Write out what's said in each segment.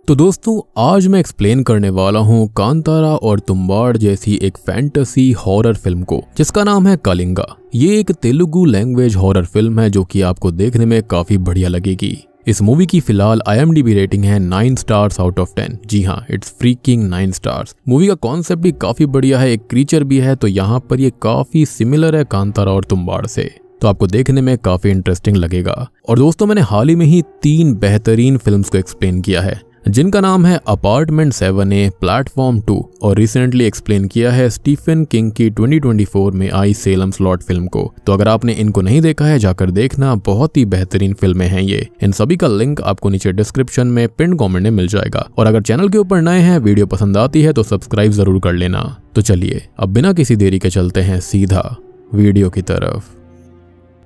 तो दोस्तों आज मैं एक्सप्लेन करने वाला हूँ कांतारा और तुम्बाड़ जैसी एक फैंटेसी हॉरर फिल्म को जिसका नाम है कलिंगा। ये एक तेलुगु लैंग्वेज हॉरर फिल्म है जो कि आपको देखने में काफी बढ़िया लगेगी। इस मूवी की फिलहाल IMDb रेटिंग है 9 स्टार्स आउट ऑफ 10। जी हाँ, इट्स फ्रीकिंग 9 स्टार्स। मूवी का कॉन्सेप्ट भी काफी बढ़िया है, एक क्रीचर भी है, तो यहाँ पर ये काफी सिमिलर है कांतारा और तुम्बाड़ से, तो आपको देखने में काफी इंटरेस्टिंग लगेगा। और दोस्तों मैंने हाल ही में ही 3 बेहतरीन फिल्म्स को एक्सप्लेन किया है जिनका नाम है अपार्टमेंट 7A, प्लेटफॉर्म 2 और रिसेंटली एक्सप्लेन किया है स्टीफन किंग की 2024 में आई सेलम स्लॉट फिल्म को। तो अगर आपने इनको नहीं देखा है जाकर देखना, बहुत ही बेहतरीन फिल्में हैं ये। इन सभी का लिंक आपको नीचे डिस्क्रिप्शन में पिन कमेंट में मिल जाएगा। और अगर चैनल के ऊपर नए हैं, वीडियो पसंद आती है तो सब्सक्राइब जरूर कर लेना। तो चलिए अब बिना किसी देरी के चलते हैं सीधा वीडियो की तरफ।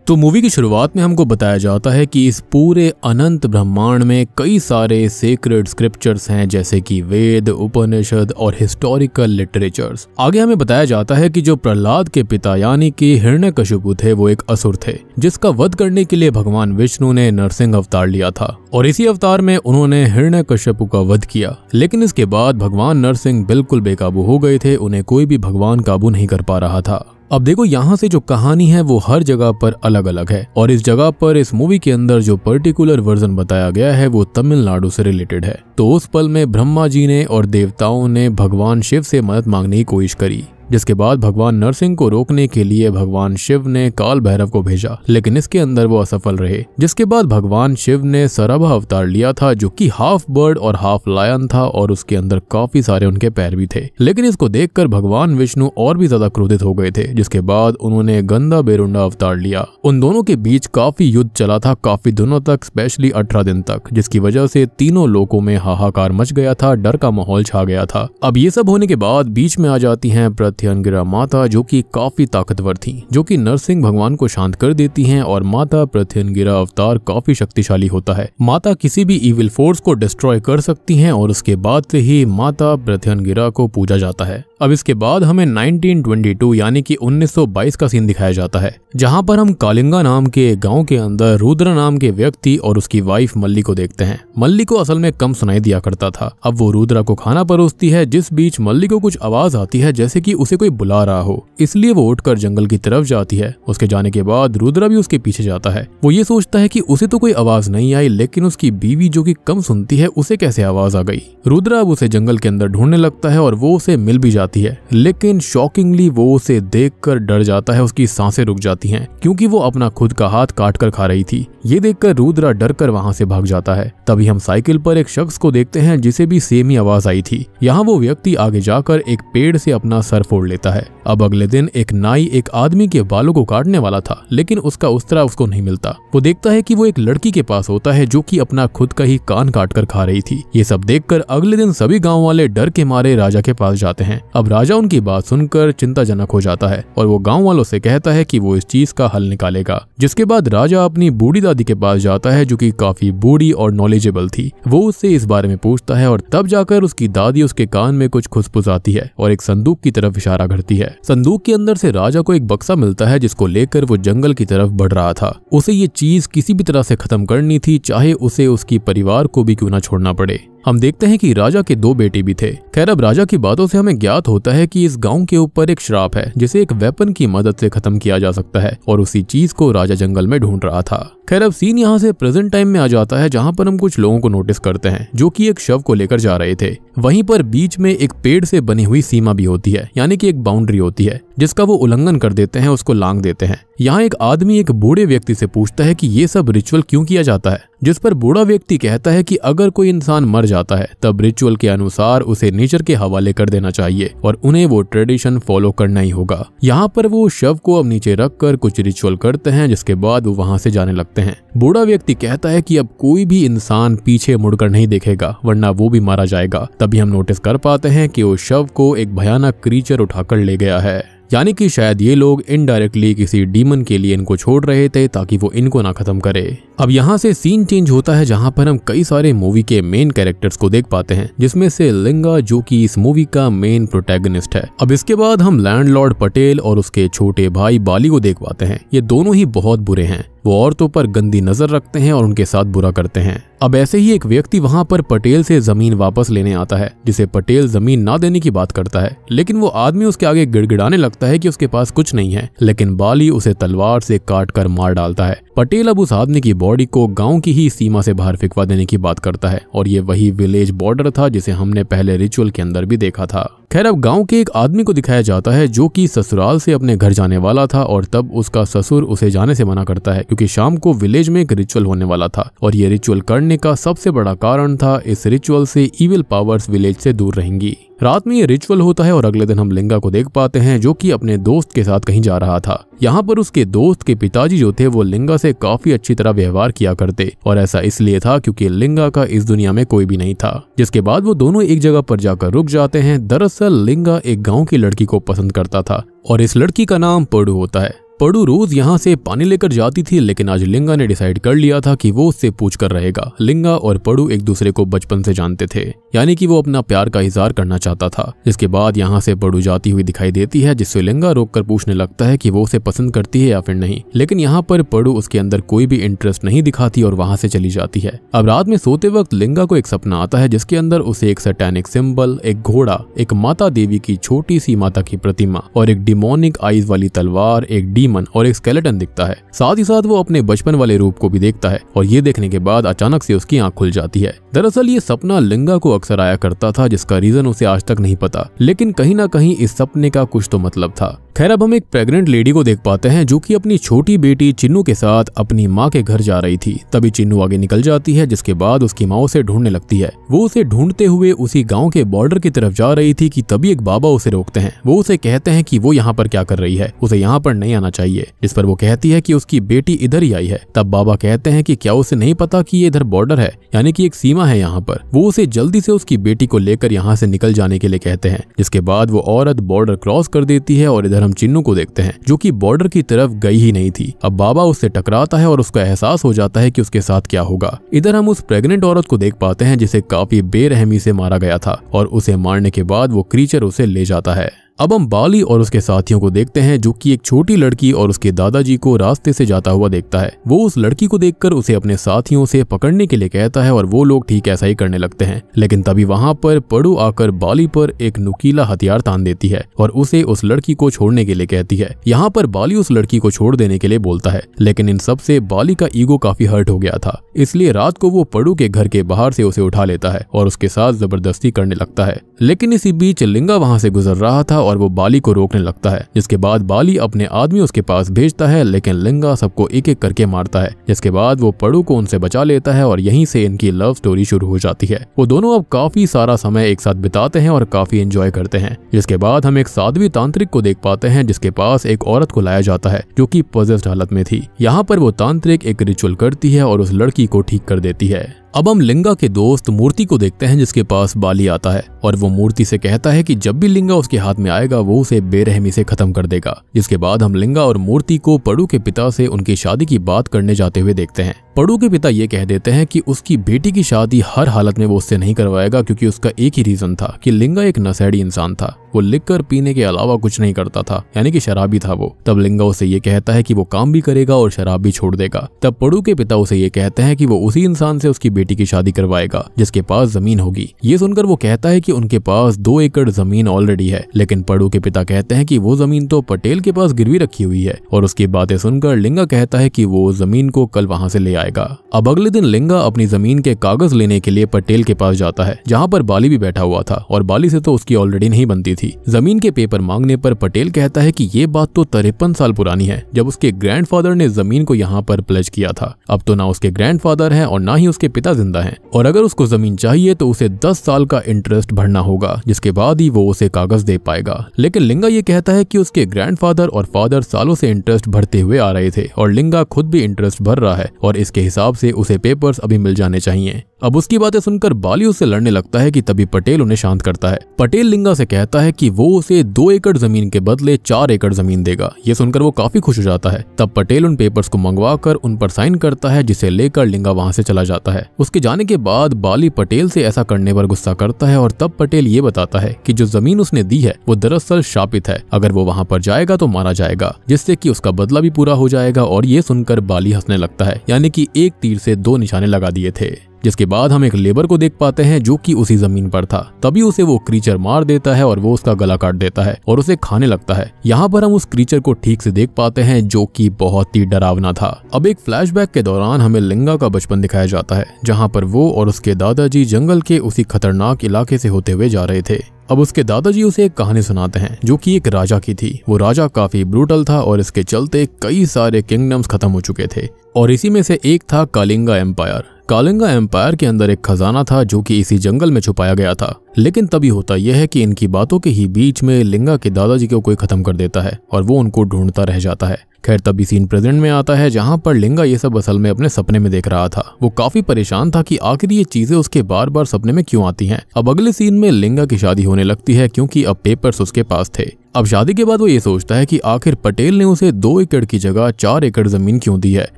तो मूवी की शुरुआत में हमको बताया जाता है कि इस पूरे अनंत ब्रह्मांड में कई सारे सेक्रेड स्क्रिप्चर्स हैं, जैसे कि वेद, उपनिषद और हिस्टोरिकल लिटरेचर्स। आगे हमें बताया जाता है कि जो प्रहलाद के पिता यानी कि हिरण्यकशिपु थे वो एक असुर थे जिसका वध करने के लिए भगवान विष्णु ने नरसिंह अवतार लिया था और इसी अवतार में उन्होंने हिरण्यकशिपु का वध किया। लेकिन इसके बाद भगवान नरसिंह बिल्कुल बेकाबू हो गए थे, उन्हें कोई भी भगवान काबू नहीं कर पा रहा था। अब देखो यहाँ से जो कहानी है वो हर जगह पर अलग अलग है और इस जगह पर इस मूवी के अंदर जो पर्टिकुलर वर्जन बताया गया है वो तमिलनाडु से रिलेटेड है। तो उस पल में ब्रह्मा जी ने और देवताओं ने भगवान शिव से मदद मांगने की कोशिश करी, जिसके बाद भगवान नरसिंह को रोकने के लिए भगवान शिव ने काल भैरव को भेजा, लेकिन इसके अंदर वो असफल रहे। जिसके बाद भगवान शिव ने सरभा अवतार लिया था जो कि हाफ बर्ड और हाफ लायन था और उसके अंदर काफी सारे उनके पैर भी थे। लेकिन इसको देखकर भगवान विष्णु और भी ज्यादा क्रोधित हो गए थे, जिसके बाद उन्होंने गंदा बेरुंडा अवतार लिया। उन दोनों के बीच काफी युद्ध चला था, काफी दिनों तक, स्पेशली 18 दिन तक, जिसकी वजह से तीनों लोगों में हाहाकार मच गया था, डर का माहौल छा गया था। अब ये सब होने के बाद बीच में आ जाती है प्रत्यंगिरा माता जो कि काफी ताकतवर थी, जो कि नरसिंह भगवान को शांत कर देती हैं और माता प्रत्यंगिरा अवतार काफी शक्तिशाली होता है। माता किसी भी इविल फोर्स को डिस्ट्रॉय कर सकती हैं और उसके बाद से ही माता प्रत्यंगिरा को पूजा जाता है। अब इसके बाद हमें 1922 यानी कि 1922 का सीन दिखाया जाता है, जहां पर हम कलिंगा नाम के गांव के अंदर रुद्र नाम के व्यक्ति और उसकी वाइफ मल्ली को देखते हैं। मल्ली को असल में कम सुनाई दिया करता था। अब वो रुद्रा को खाना परोसती है, जिस बीच मल्ली को कुछ आवाज आती है जैसे कि उसे कोई बुला रहा हो, इसलिए वो उठकर जंगल की तरफ जाती है। उसके जाने के बाद रुद्रा भी उसके पीछे जाता है। वो ये सोचता है कि उसे तो कोई आवाज नहीं आई, लेकिन उसकी बीवी जो कि कम सुनती है उसे कैसे आवाज आ गई। रुद्रा अब उसे जंगल के अंदर ढूंढने लगता है और वो उसे मिल भी जाती है, लेकिन शॉकिंगली वो उसे देखकर डर जाता है। उसकी सांसें रुक जाती हैं क्योंकि वो अपना खुद का हाथ काट कर खा रही थी। ये देखकर रुद्रा डर कर वहां से भाग जाता है। तभी हम साइकिल पर एक शख्स को देखते हैं जिसे भी सेम ही आवाज आई थी। यहाँ वो व्यक्ति आगे जाकर एक पेड़ से अपना सर फोड़ लेता है। अब अगले दिन एक नाई एक आदमी के बालों को काटने वाला था, लेकिन उसका उस्तरा उसको नहीं मिलता। वो देखता है कि वो एक लड़की के पास होता है जो कि अपना खुद का ही कान काट कर खा रही थी। ये सब देखकर अगले दिन सभी गांव वाले डर के मारे राजा के पास जाते हैं। अब राजा उनकी बात सुनकर चिंताजनक हो जाता है और वो गांव वालों से कहता है कि वो इस चीज का हल निकालेगा। जिसके बाद राजा अपनी बूढ़ी दादी के पास जाता है जो कि काफी बूढ़ी और नॉलेजेबल थी। वो उससे इस बारे में पूछता है और तब जाकर उसकी दादी उसके कान में कुछ खुसफुसाती है और एक संदूक की तरफ इशारा करती है। संदूक के अंदर से राजा को एक बक्सा मिलता है जिसको लेकर वो जंगल की तरफ बढ़ रहा था। उसे ये चीज किसी भी तरह से खत्म करनी थी, चाहे उसे उसकी परिवार को भी क्यों ना छोड़ना पड़े। हम देखते हैं कि राजा के 2 बेटे भी थे। खैर अब राजा की बातों से हमें ज्ञात होता है कि इस गांव के ऊपर एक श्राप है जिसे एक वेपन की मदद से खत्म किया जा सकता है और उसी चीज को राजा जंगल में ढूंढ रहा था। खैर अब सीन यहाँ से प्रेजेंट टाइम में आ जाता है जहाँ पर हम कुछ लोगों को नोटिस करते हैं जो कि एक शव को लेकर जा रहे थे। वहीं पर बीच में एक पेड़ से बनी हुई सीमा भी होती है, यानी कि एक बाउंड्री होती है जिसका वो उल्लंघन कर देते हैं, उसको लांघ देते हैं। यहाँ एक आदमी एक बूढ़े व्यक्ति से पूछता है कि ये सब रिचुअल क्यों किया जाता है, जिस पर बूढ़ा व्यक्ति कहता है कि अगर कोई इंसान मर जाता है तब रिचुअल के अनुसार उसे नेचर के हवाले कर देना चाहिए और उन्हें वो ट्रेडिशन फॉलो करना ही होगा। यहाँ पर वो शव को अब नीचे रखकर कुछ रिचुअल करते हैं, जिसके बाद वो वहाँ से जाने लगते हैं। बूढ़ा व्यक्ति कहता है कि अब कोई भी इंसान पीछे मुड़कर नहीं देखेगा वरना वो भी मारा जाएगा। तभी हम नोटिस कर पाते हैं कि वो शव को एक भयानक क्रीचर उठाकर ले गया है, यानी कि शायद ये लोग इनडायरेक्टली किसी डीमन के लिए इनको छोड़ रहे थे ताकि वो इनको ना खत्म करे। अब यहाँ से सीन चेंज होता है जहाँ पर हम कई सारे मूवी के मेन कैरेक्टर्स को देख पाते हैं, जिसमें से लिंगा जो कि इस मूवी का मेन प्रोटैगनिस्ट है। अब इसके बाद हम लैंडलॉर्ड पटेल और उसके छोटे भाई बाली को देख पाते हैं। ये दोनों ही बहुत बुरे हैं। वो औरतों पर गंदी नजर रखते हैं और उनके साथ बुरा करते हैं। अब ऐसे ही एक व्यक्ति वहां पर पटेल से जमीन वापस लेने आता है, जिसे पटेल जमीन ना देने की बात करता है, लेकिन वो आदमी उसके आगे गिड़गिड़ाने लगता है कि उसके पास कुछ नहीं है, लेकिन बाली उसे तलवार से काट कर मार डालता है। पटेल अब उस आदमी की बॉडी को गांव की ही सीमा से बाहर फेंकवा देने की बात करता है और ये वही विलेज बॉर्डर था जिसे हमने पहले रिचुअल के अंदर भी देखा था। खैर, अब गांव के एक आदमी को दिखाया जाता है जो कि ससुराल से अपने घर जाने वाला था और तब उसका ससुर उसे जाने से मना करता है क्योंकि शाम को विलेज में एक रिचुअल होने वाला था और ये रिचुअल करने का सबसे बड़ा कारण था इस रिचुअल से इविल पावर्स विलेज से दूर रहेंगी। रात में ये रिचुअल होता है और अगले दिन हम लिंगा को देख पाते हैं जो कि अपने दोस्त के साथ कहीं जा रहा था। यहाँ पर उसके दोस्त के पिताजी जो थे वो लिंगा से काफी अच्छी तरह व्यवहार किया करते और ऐसा इसलिए था क्योंकि लिंगा का इस दुनिया में कोई भी नहीं था। जिसके बाद वो दोनों एक जगह पर जाकर रुक जाते हैं। दरअसल लिंगा एक गाँव की लड़की को पसंद करता था और इस लड़की का नाम पड़ू होता है। पड़ू रोज यहाँ से पानी लेकर जाती थी, लेकिन आज लिंगा ने डिसाइड कर लिया था कि वो उससे पूछ कर रहेगा। लिंगा और पड़ू एक दूसरे को बचपन से जानते थे, यानी कि वो अपना प्यार का इजहार करना चाहता था। जिसके बाद यहाँ से पड़ू जाती हुई दिखाई देती है, जिससे लिंगा रोककर पूछने लगता है कि वो उसे पसंद करती है या फिर नहीं, लेकिन यहाँ पर पड़ू उसके अंदर कोई भी इंटरेस्ट नहीं दिखाती और वहां से चली जाती है। अब रात में सोते वक्त लिंगा को एक सपना आता है जिसके अंदर उसे एक सैटेनिक सिंबल, एक घोड़ा, एक माता देवी की छोटी सी माता की प्रतिमा और एक डिमोनिक आईज वाली तलवार, एक डीमन और एक स्केलेटन दिखता है। साथ ही साथ वो अपने बचपन वाले रूप को भी देखता है और ये देखने के बाद अचानक से उसकी आंख खुल जाती है। दरअसल ये सपना लिंगा को अक्सर आया करता था जिसका रीजन उसे आज तक नहीं पता, लेकिन कहीं ना कहीं इस सपने का कुछ तो मतलब था। खैर, अब हम एक प्रेग्नेंट लेडी को देख पाते हैं जो कि अपनी छोटी बेटी चिन्नू के साथ अपनी माँ के घर जा रही थी। तभी चिन्नू आगे निकल जाती है, जिसके बाद उसकी माँ उसे ढूंढने लगती है। वो उसे ढूंढते हुए उसी गांव के बॉर्डर की तरफ जा रही थी कि तभी एक बाबा उसे रोकते हैं। वो उसे कहते हैं कि वो यहाँ पर क्या कर रही है, उसे यहाँ पर नहीं आना चाहिए। जिस पर वो कहती है कि उसकी बेटी इधर ही आई है। तब बाबा कहते हैं कि क्या उसे नहीं पता कि ये इधर बॉर्डर है, यानी कि एक सीमा है यहाँ पर। वो उसे जल्दी से उसकी बेटी को लेकर यहाँ से निकल जाने के लिए कहते हैं। जिसके बाद वो औरत बॉर्डर क्रॉस कर देती है और इधर हम चिन्नू को देखते हैं जो कि बॉर्डर की तरफ गई ही नहीं थी। अब बाबा उससे टकराता है और उसका एहसास हो जाता है कि उसके साथ क्या होगा। इधर हम उस प्रेग्नेंट औरत को देख पाते हैं जिसे काफी बेरहमी से मारा गया था और उसे मारने के बाद वो क्रीचर उसे ले जाता है। अब हम बाली और उसके साथियों को देखते हैं जो कि एक छोटी लड़की और उसके दादाजी को रास्ते से जाता हुआ देखता है। वो उस लड़की को देखकर उसे अपने साथियों से पकड़ने के लिए कहता है और वो लोग ठीक ऐसा ही करने लगते हैं। लेकिन तभी वहां पर पड़ू आकर बाली पर एक नुकीला हथियार तान देती है और उसे उस लड़की को छोड़ने के लिए कहती है। यहाँ पर बाली उस लड़की को छोड़ देने के लिए बोलता है, लेकिन इन सब से बाली का ईगो काफी हर्ट हो गया था, इसलिए रात को वो पड़ू के घर के बाहर से उसे उठा लेता है और उसके साथ जबरदस्ती करने लगता है। लेकिन इसी बीच लिंगा वहां से गुजर रहा था और वो बाली को रोकने लगता है। जिसके बाद बाली अपने आदमी उसके पास भेजता है, लेकिन लिंगा सबको एक एक करके मारता है। जिसके बाद वो पड़ू को उनसे बचा लेता है और यहीं से इनकी लव स्टोरी शुरू हो जाती है। वो दोनों अब काफी सारा समय एक साथ बिताते हैं और काफी एंजॉय करते हैं। जिसके बाद हम एक साध्वी तांत्रिक को देख पाते हैं जिसके पास एक औरत को लाया जाता है जो कि पॉजेस्ड हालत में थी। यहाँ पर वो तांत्रिक एक रिचुअल करती है और उस लड़की को ठीक कर देती है। अब हम लिंगा के दोस्त मूर्ति को देखते हैं जिसके पास बाली आता है और वो मूर्ति से कहता है कि जब भी लिंगा उसके हाथ में आएगा वो उसे बेरहमी से खत्म कर देगा। जिसके बाद हम लिंगा और मूर्ति को पड़ू के पिता से उनकी शादी की बात करने जाते हुए देखते हैं। पड़ू के पिता ये कह देते हैं कि उसकी बेटी की शादी हर हालत में वो उससे नहीं करवाएगा क्योंकि उसका एक ही रीजन था कि लिंगा एक नशेड़ी इंसान था। वो लिकर पीने के अलावा कुछ नहीं करता था, यानी कि शराबी था वो। तब लिंगा उसे ये कहता है कि वो काम भी करेगा और शराब भी छोड़ देगा। तब पड़ू के पिता उसे ये कहते हैं कि वो उसी इंसान से उसकी बेटी की शादी करवाएगा जिसके पास जमीन होगी। ये सुनकर वो कहता है कि उनके पास 2 एकड़ जमीन ऑलरेडी है, लेकिन पड़ू के पिता कहते हैं कि वो जमीन तो पटेल के पास गिरवी रखी हुई है। और उसकी बातें सुनकर लिंगा कहता है कि वो जमीन को कल वहां से ले आएगा। अब अगले दिन लिंगा अपनी जमीन के कागज लेने के लिए पटेल के पास जाता है जहाँ पर बाली भी बैठा हुआ था और बाली से तो उसकी ऑलरेडी नहीं बनती थी। जमीन के पेपर मांगने पर पटेल कहता है कि ये बात तो 53 साल पुरानी है जब उसके ग्रैंडफादर ने जमीन को यहाँ पर प्लेज किया था। अब तो ना उसके ग्रैंडफादर हैं और ना ही उसके पिता जिंदा हैं, और अगर उसको जमीन चाहिए तो उसे 10 साल का इंटरेस्ट भरना होगा, जिसके बाद ही वो उसे कागज दे पाएगा। लेकिन लिंगा ये कहता है कि उसके ग्रैंडफादर और फादर सालों से इंटरेस्ट भरते हुए आ रहे थे और लिंगा खुद भी इंटरेस्ट भर रहा है और इसके हिसाब से उसे पेपर्स अभी मिल जाने चाहिए। अब उसकी बातें सुनकर बाली उससे लड़ने लगता है कि तभी पटेल उन्हें शांत करता है। पटेल लिंगा से कहता है है कि वो उसे 2 एकड़ जमीन के बदले 4 एकड़ जमीन देगा। ये सुनकर वो काफी खुश हो जाता है। तब पटेल उन पेपर्स को मंगवा कर उन पर साइन करता है, जिसे लेकर लिंगा वहां से चला जाता है। उसके जाने के बाद बाली पटेल से ऐसा करने पर गुस्सा करता है और तब पटेल ये बताता है कि जो जमीन उसने दी है वो दरअसल शापित है, अगर वो वहां पर जाएगा तो मारा जाएगा, जिससे कि उसका बदला भी पूरा हो जाएगा। और ये सुनकर बाली हंसने लगता है, यानी कि एक तीर से 2 निशाने लगा दिए थे। जिसके बाद हम एक लेबर को देख पाते हैं जो कि उसी जमीन पर था। तभी उसे वो क्रीचर मार देता है और वो उसका गला काट देता है और उसे खाने लगता है। यहाँ पर हम उस क्रीचर को ठीक से देख पाते हैं जो कि बहुत ही डरावना था। अब एक फ्लैशबैक के दौरान हमें लिंगा का बचपन दिखाया जाता है, जहाँ पर वो और उसके दादाजी जंगल के उसी खतरनाक इलाके से होते हुए जा रहे थे। अब उसके दादाजी उसे एक कहानी सुनाते हैं जो कि एक राजा की थी। वो राजा काफी ब्रूटल था और इसके चलते कई सारे किंगडम्स खत्म हो चुके थे और इसी में से एक था कलिंगा एम्पायर। कलिंगा एम्पायर के अंदर एक खजाना था जो कि इसी जंगल में छुपाया गया था। लेकिन तभी होता यह है कि इनकी बातों के ही बीच में लिंगा के दादाजी को कोई खत्म कर देता है और वो उनको ढूंढता रह जाता है। खैर तभी सीन प्रेजेंट में आता है जहां पर लिंगा ये सब असल में अपने सपने में देख रहा था। वो काफी परेशान था कि आखिर ये चीजें उसके बार बार सपने में क्यों आती हैं। अब अगले सीन में लिंगा की शादी होने लगती है क्योंकि अब पेपर्स उसके पास थे। अब शादी के बाद वो ये सोचता है कि आखिर पटेल ने उसे 2 एकड़ की जगह 4 एकड़ जमीन क्यों दी है,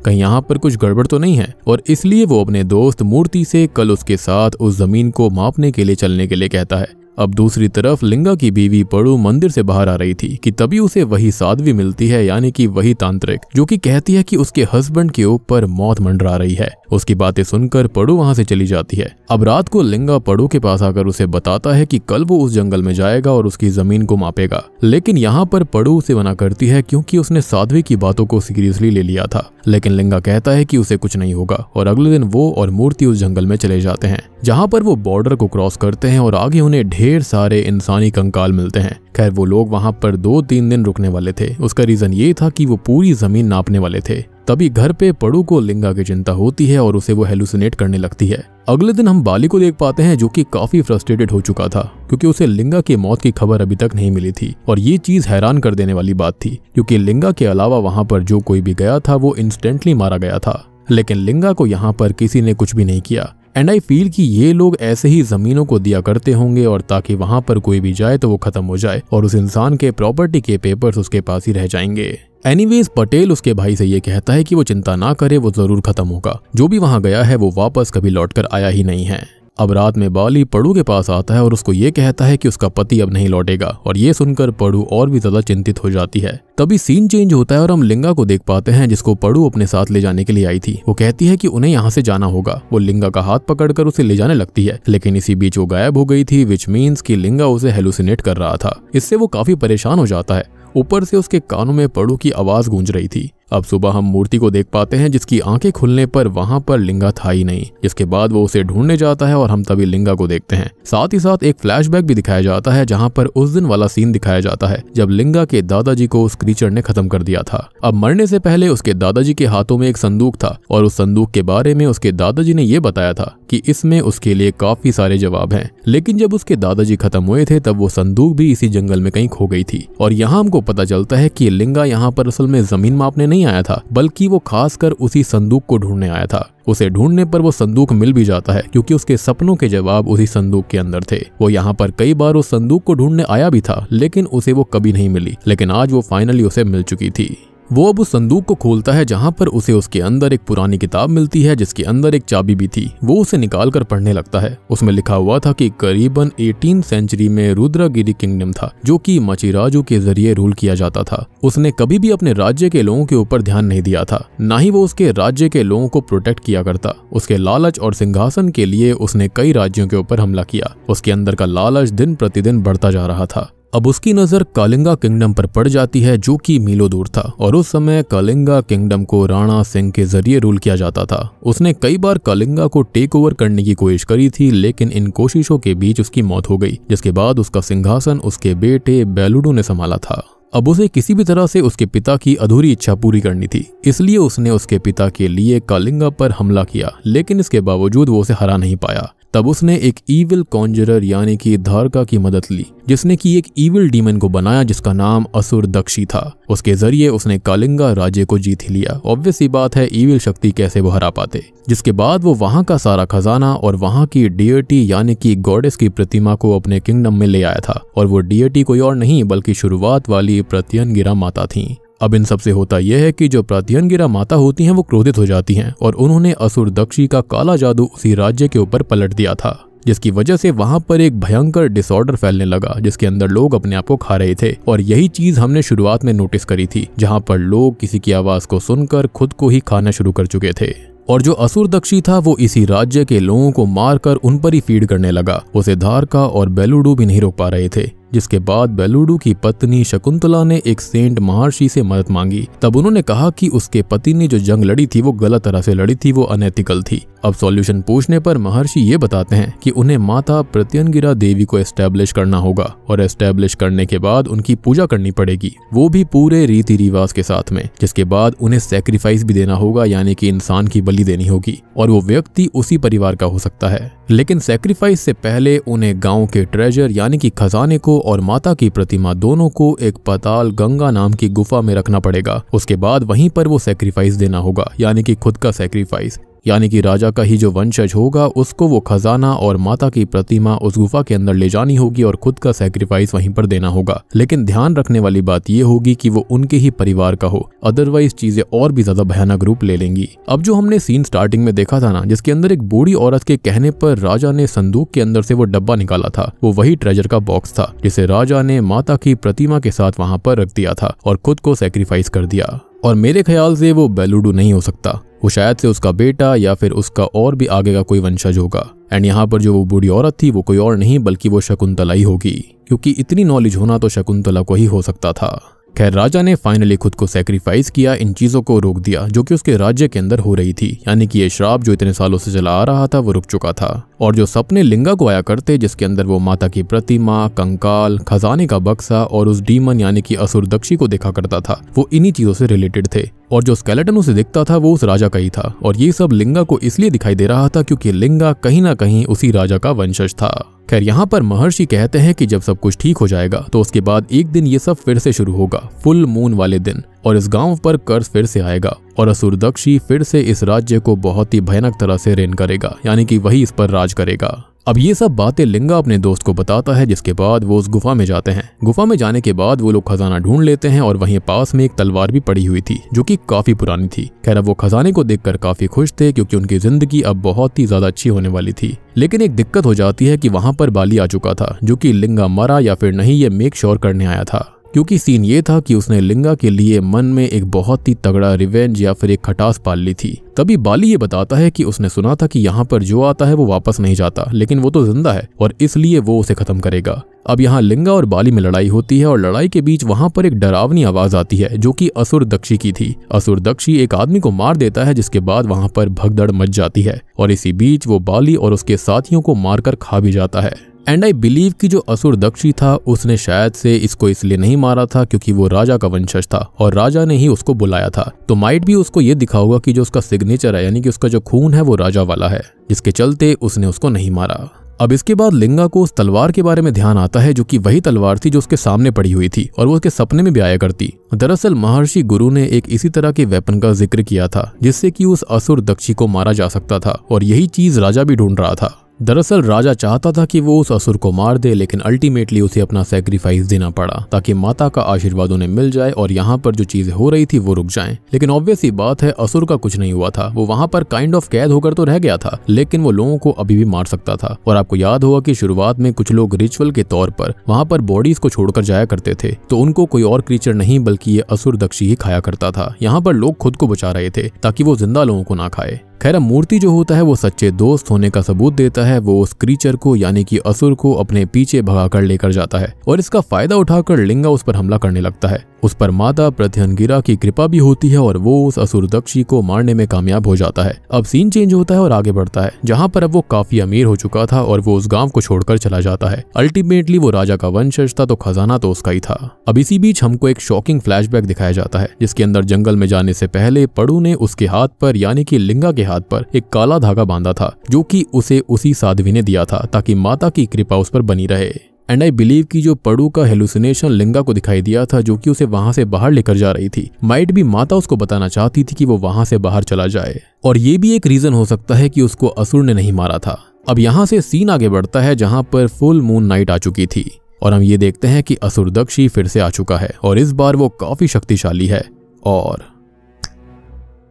कहीं यहाँ पर कुछ गड़बड़ तो नहीं है। और इसलिए वो अपने दोस्त मूर्ति से कल उसके साथ उस जमीन को मापने के लिए चलने के लिए कहता है। अब दूसरी तरफ लिंगा की बीवी पड़ू मंदिर से बाहर आ रही थी कि तभी उसे वही साध्वी मिलती है, यानी कि वही तांत्रिक, जो कि कहती है कि उसके हस्बैंड के ऊपर मौत मंडरा रही है। उसकी बातें सुनकर पड़ू वहां से चली जाती है। अब रात को लिंगा पड़ू के पास आकर उसे बताता है कि कल वो उस जंगल में जाएगा और उसकी जमीन को मापेगा। लेकिन यहाँ पर पड़ू उसे मना करती है क्योंकि उसने साध्वी की बातों को सीरियसली ले लिया था। लेकिन लिंगा कहता है कि उसे कुछ नहीं होगा और अगले दिन वो और मूर्ति उस जंगल में चले जाते हैं, जहाँ पर वो बॉर्डर को क्रॉस करते हैं और आगे उन्हें ढेर सारे इंसानी कंकाल मिलते हैं। खैर वो लोग वहां पर 2-3 दिन रुकने वाले थे। उसका रीजन ये था कि वो पूरी जमीन नापने वाले थे। तभी घर पे पड़ू को लिंगा की चिंता होती है और उसे वो हेलुसिनेट करने लगती है। अगले दिन हम बाली को देख पाते हैं जो कि काफी फ्रस्ट्रेटेड हो चुका था क्योंकि उसे लिंगा की मौत की खबर अभी तक नहीं मिली थी। और ये चीज हैरान कर देने वाली बात थी क्योंकि लिंगा के अलावा वहां पर जो कोई भी गया था वो इंस्टेंटली मारा गया था। लेकिन लिंगा को यहाँ पर किसी ने कुछ भी नहीं किया। एंड आई फील कि ये लोग ऐसे ही जमीनों को दिया करते होंगे और ताकि वहां पर कोई भी जाए तो वो खत्म हो जाए और उस इंसान के प्रॉपर्टी के पेपर्स उसके पास ही रह जाएंगे। एनीवेज पटेल उसके भाई से ये कहता है कि वो चिंता ना करे, वो जरूर खत्म होगा। जो भी वहां गया है वो वापस कभी लौटकर आया ही नहीं है। अब रात में बाली पड़ू के पास आता है और उसको ये कहता है कि उसका पति अब नहीं लौटेगा और ये सुनकर पड़ू और भी ज्यादा चिंतित हो जाती है। तभी सीन चेंज होता है और हम लिंगा को देख पाते हैं जिसको पड़ू अपने साथ ले जाने के लिए आई थी। वो कहती है कि उन्हें यहाँ से जाना होगा। वो लिंगा का हाथ पकड़कर उसे ले जाने लगती है, लेकिन इसी बीच वो गायब हो गई थी, विच मीन्स कि लिंगा उसे हेलुसिनेट कर रहा था। इससे वो काफी परेशान हो जाता है। ऊपर से उसके कानों में पड़ू की आवाज गूंज रही थी। अब सुबह हम मूर्ति को देख पाते हैं जिसकी आंखें खुलने पर वहां पर लिंगा था ही नहीं, जिसके बाद वो उसे ढूंढने जाता है और हम तभी लिंगा को देखते हैं। साथ ही साथ एक फ्लैशबैक भी दिखाया जाता है जहां पर उस दिन वाला सीन दिखाया जाता है जब लिंगा के दादाजी को उस क्रीचर ने खत्म कर दिया था। अब मरने से पहले उसके दादाजी के हाथों में एक संदूक था और उस संदूक के बारे में उसके दादाजी ने ये बताया था कि इसमें उसके लिए काफी सारे जवाब हैं। लेकिन जब उसके दादाजी खत्म हुए थे तब वो संदूक भी इसी जंगल में कहीं खो गई थी। और यहाँ हमको पता चलता है कि लिंगा यहाँ पर असल में जमीन मापने नहीं आया था, बल्कि वो खासकर उसी संदूक को ढूंढने आया था। उसे ढूंढने पर वो संदूक मिल भी जाता है क्योंकि उसके सपनों के जवाब उसी संदूक के अंदर थे। वो यहाँ पर कई बार उस संदूक को ढूंढने आया भी था, लेकिन उसे वो कभी नहीं मिली। लेकिन आज वो फाइनली उसे मिल चुकी थी। वो अब उस संदूक को खोलता है जहां पर उसे उसके अंदर एक पुरानी किताब मिलती है जिसके अंदर एक चाबी भी थी। वो उसे निकाल कर पढ़ने लगता है। उसमें लिखा हुआ था कि करीबन 18th सेंचुरी में रुद्रगिरी किंगडम था जो कि मचिराजू के जरिए रूल किया जाता था। उसने कभी भी अपने राज्य के लोगों के ऊपर ध्यान नहीं दिया था, ना ही वो उसके राज्य के लोगों को प्रोटेक्ट किया करता। उसके लालच और सिंहासन के लिए उसने कई राज्यों के ऊपर हमला किया। उसके अंदर का लालच दिन प्रतिदिन बढ़ता जा रहा था। अब उसकी नजर कलिंगा किंगडम पर पड़ जाती है जो कि मीलों दूर था और उस समय कलिंगा किंगडम को राणा सिंह के जरिए रूल किया जाता था। उसने कई बार कलिंगा को टेक ओवर करने की कोशिश करी थी, लेकिन इन कोशिशों के बीच उसकी मौत हो गई, जिसके बाद उसका सिंहासन उसके बेटे बेलुडू ने संभाला था। अब उसे किसी भी तरह से उसके पिता की अधूरी इच्छा पूरी करनी थी, इसलिए उसने उसके पिता के लिए कलिंगा पर हमला किया, लेकिन इसके बावजूद वो उसे हरा नहीं पाया। तब उसने एक ईविल कॉन्जरर यानी कि धारका की मदद ली, जिसने की एक ईविल डीमन को बनाया जिसका नाम असुर दक्षी था। उसके जरिए उसने कलिंगा राज्य को जीत ही लिया। ऑब्वियस सी बात है, ईविल शक्ति कैसे वो हरा पाते। जिसके बाद वो वहां का सारा खजाना और वहां की डियटी यानी कि गॉडेस की प्रतिमा को अपने किंगडम में ले आया था, और वो डियटी कोई और नहीं बल्कि शुरुआत वाली प्रत्यंगिरा माता थी। अब इन सब से होता यह है कि जो प्रत्यंगिरा माता होती हैं वो क्रोधित हो जाती हैं, और उन्होंने असुर दक्षी का काला जादू उसी राज्य के ऊपर पलट दिया था, जिसकी वजह से वहां पर एक भयंकर डिसऑर्डर फैलने लगा जिसके अंदर लोग अपने आप को खा रहे थे। और यही चीज हमने शुरुआत में नोटिस करी थी, जहां पर लोग किसी की आवाज को सुनकर खुद को ही खाना शुरू कर चुके थे। और जो असुर दक्षी था वो इसी राज्य के लोगों को मारकर उन पर ही फीड करने लगा। उसे धारका और बेलुडू भी नहीं रोक पा रहे थे। जिसके बाद बेलुडू की पत्नी शकुंतला ने एक सेंट महर्षि से मदद मांगी। तब उन्होंने कहा कि उसके पति ने जो जंग लड़ी थी वो गलत तरह से लड़ी थी, वो अनएथिकल थी। अब सॉल्यूशन पूछने पर महर्षि ये बताते हैं कि उन्हें माता प्रत्यंगिरा देवी को एस्टेब्लिश करना होगा, और एस्टेब्लिश करने के बाद उनकी पूजा करनी पड़ेगी, वो भी पूरे रीति रिवाज के साथ में। जिसके बाद उन्हें सैक्रिफाइस भी देना होगा, यानी कि इंसान की बलि देनी होगी, और वो व्यक्ति उसी परिवार का हो सकता है। लेकिन सैक्रिफाइस से पहले उन्हें गांव के ट्रेजर यानी कि खजाने को और माता की प्रतिमा दोनों को एक पाताल गंगा नाम की गुफा में रखना पड़ेगा। उसके बाद वहीं पर वो सैक्रिफाइस देना होगा, यानी कि खुद का सैक्रिफाइस। यानी कि राजा का ही जो वंशज होगा उसको वो खजाना और माता की प्रतिमा उस गुफा के अंदर ले जानी होगी और खुद का सैक्रिफाइस वहीं पर देना होगा। लेकिन ध्यान रखने वाली बात ये होगी कि वो उनके ही परिवार का हो, अदरवाइज चीजें और भी ज्यादा भयानक रूप ले लेंगी। अब जो हमने सीन स्टार्टिंग में देखा था ना, जिसके अंदर एक बूढ़ी औरत के कहने पर राजा ने संदूक के अंदर से वो डब्बा निकाला था, वो वही ट्रेजर का बॉक्स था जिसे राजा ने माता की प्रतिमा के साथ वहां पर रख दिया था और खुद को सैक्रिफाइस कर दिया। और मेरे ख्याल से वो बेलुडू नहीं हो सकता, वो शायद से उसका बेटा या फिर उसका और भी आगे का कोई वंशज होगा। एंड यहाँ पर जो वो बूढ़ी औरत थी वो कोई और नहीं बल्कि वो शकुंतला ही होगी, क्योंकि इतनी नॉलेज होना तो शकुंतला को ही हो सकता था। खैर, राजा ने फाइनली खुद को सैक्रिफाइस किया, इन चीजों को रोक दिया जो कि उसके राज्य के अंदर हो रही थी। यानी कि ये श्राप जो इतने सालों से चला आ रहा था वो रुक चुका था। और जो सपने लिंगा को आया करते, जिसके अंदर वो माता की प्रतिमा, कंकाल, खजाने का बक्सा और उस डीमन यानी कि असुर दक्षी को देखा करता था, वो इन्हीं चीजों से रिलेटेड थे। और जो स्केलेटन उसे दिखता था वो उस राजा का ही था। और ये सब लिंगा को इसलिए दिखाई दे रहा था क्योंकि लिंगा कहीं ना कहीं उसी राजा का वंशज था। खैर, यहाँ पर महर्षि कहते हैं कि जब सब कुछ ठीक हो जाएगा तो उसके बाद एक दिन ये सब फिर से शुरू होगा, फुल मून वाले दिन, और इस गांव पर कर्ज फिर से आएगा और असुर दक्षी फिर से इस राज्य को बहुत ही भयानक तरह से रेन करेगा, यानी कि वही इस पर राज करेगा। अब ये सब बातें लिंगा अपने दोस्त को बताता है, जिसके बाद वो उस गुफा में जाते हैं। गुफा में जाने के बाद वो लोग खजाना ढूंढ लेते हैं और वहीं पास में एक तलवार भी पड़ी हुई थी जो कि काफी पुरानी थी। खैर, अब वो खजाने को देखकर काफी खुश थे क्योंकि उनकी जिंदगी अब बहुत ही ज्यादा अच्छी होने वाली थी। लेकिन एक दिक्कत हो जाती है कि वहां पर बाली आ चुका था, जो कि लिंगा मरा या फिर नहीं ये मेक श्योर करने आया था। क्योंकि सीन ये था कि उसने लिंगा के लिए मन में एक बहुत ही तगड़ा रिवेंज या फिर एक खटास पाल ली थी। तभी बाली ये बताता है कि उसने सुना था कि यहाँ पर जो आता है वो वापस नहीं जाता, लेकिन वो तो जिंदा है और इसलिए वो उसे खत्म करेगा। अब यहाँ लिंगा और बाली में लड़ाई होती है और लड़ाई के बीच वहां पर एक डरावनी आवाज आती है जो कि असुर दक्षी की थी। असुर दक्षी एक आदमी को मार देता है, जिसके बाद वहां पर भगदड़ मच जाती है और इसी बीच वो बाली और उसके साथियों को मारकर खा भी जाता है। एंड आई बिलीव कि जो असुर दक्षी था उसने शायद से इसको इसलिए नहीं मारा था क्योंकि वो राजा का वंशज था और राजा ने ही उसको बुलाया था, तो माइट भी उसको ये दिखा होगा कि जो उसका सिग्नेचर है यानी कि उसका जो खून है वो राजा वाला है, जिसके चलते उसने उसको नहीं मारा। अब इसके बाद लिंगा को उस तलवार के बारे में ध्यान आता है जो कि वही तलवार थी जो उसके सामने पड़ी हुई थी और वो उसके सपने में भी आया करती। दरअसल महर्षि गुरु ने एक इसी तरह के वेपन का जिक्र किया था जिससे कि उस असुर दक्षी को मारा जा सकता था और यही चीज राजा भी ढूंढ रहा था। दरअसल राजा चाहता था कि वो उस असुर को मार दे, लेकिन अल्टीमेटली उसे अपना सैक्रिफाइस देना पड़ा ताकि माता का आशीर्वाद उन्हें मिल जाए और यहाँ पर जो चीजें हो रही थी वो रुक जाएं। लेकिन ऑब्वियस ही बात है, असुर का कुछ नहीं हुआ था, वो वहां पर काइंड ऑफ कैद होकर तो रह गया था, लेकिन वो लोगों को अभी भी मार सकता था। और आपको याद होगा कि शुरुआत में कुछ लोग रिचुअल के तौर पर वहां पर बॉडीज को छोड़कर जाया करते थे, तो उनको कोई और क्रीचर नहीं बल्कि ये असुर दक्षी ही खाया करता था। यहाँ पर लोग खुद को बचा रहे थे ताकि वो जिंदा लोगों को ना खाए। खैर, मूर्ति जो होता है वो सच्चे दोस्त होने का सबूत देता है। वो उस क्रीचर को यानी कि असुर को अपने पीछे भगाकर लेकर जाता है और इसका फायदा उठाकर लिंगा उस पर हमला करने लगता है। उस पर माता प्रत्यंगिरा की कृपा भी होती है और वो उस असुर दक्षी को मारने में कामयाब हो जाता है। अब सीन चेंज होता है और आगे बढ़ता है, जहाँ पर अब वो काफी अमीर हो चुका था और वो उस गांव को छोड़कर चला जाता है। अल्टीमेटली वो राजा का वंशज था तो खजाना तो उसका ही था। अब इसी बीच हमको एक शॉकिंग फ्लैशबैक दिखाया जाता है जिसके अंदर जंगल में जाने से पहले पड़ू ने उसके हाथ पर यानी कि लिंगा के हाथ पर एक काला धागा बांधा था जो कि उसे उसी साध्वी ने दिया था ताकि माता की कृपा उस पर बनी रहे। एंड आई बिलीव कि जो पड़ू का हेलुसिनेशन लिंगा को दिखाई दिया था जो कि उसे वहां से बाहर लेकर जा रही थी, माइट भी माता उसको बताना चाहती थी कि वो वहां से बाहर चला जाए। और ये भी एक रीजन हो सकता है कि उसको असुर ने नहीं मारा था। अब यहाँ से सीन आगे बढ़ता है जहाँ पर फुल मून नाइट आ चुकी थी और हम ये देखते हैं कि असुर दक्षी फिर से आ चुका है और इस बार वो काफी शक्तिशाली है। और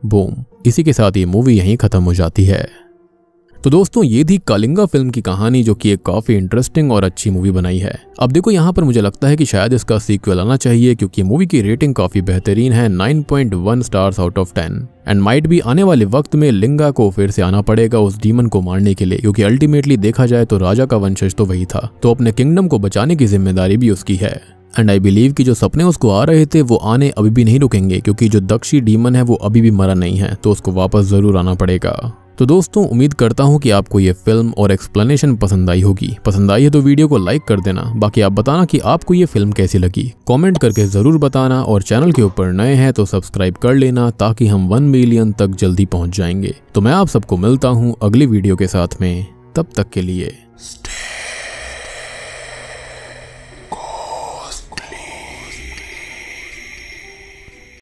बूम, इसी के साथ ये मूवी यहीं खत्म हो जाती है। तो दोस्तों ये थी कलिंगा फिल्म की कहानी जो कि एक काफी इंटरेस्टिंग और अच्छी मूवी बनाई है। अब देखो यहाँ पर मुझे लगता है कि शायद इसका सीक्वल आना चाहिए क्योंकि मूवी की रेटिंग काफी बेहतरीन है, 9.1 stars out of 10। And might भी आने वाले वक्त में लिंगा को फिर से आना पड़ेगा उस डीमन को मारने के लिए, क्योंकि अल्टीमेटली देखा जाए तो राजा का वंशज तो वही था, तो अपने किंगडम को बचाने की जिम्मेदारी भी उसकी है। एंड आई बिलीव कि जो सपने उसको आ रहे थे वो आने अभी भी नहीं रुकेंगे क्योंकि जो दक्षी डीमन है वो अभी भी मरा नहीं है, तो उसको वापस जरूर आना पड़ेगा। तो दोस्तों उम्मीद करता हूँ कि आपको ये फिल्म और एक्सप्लेनेशन पसंद आई होगी। पसंद आई है तो वीडियो को लाइक कर देना। बाकी आप बताना कि आपको ये फिल्म कैसी लगी, कमेंट करके जरूर बताना। और चैनल के ऊपर नए हैं तो सब्सक्राइब कर लेना ताकि हम 1 मिलियन तक जल्दी पहुंच जाएंगे। तो मैं आप सबको मिलता हूँ अगली वीडियो के साथ में, तब तक के लिए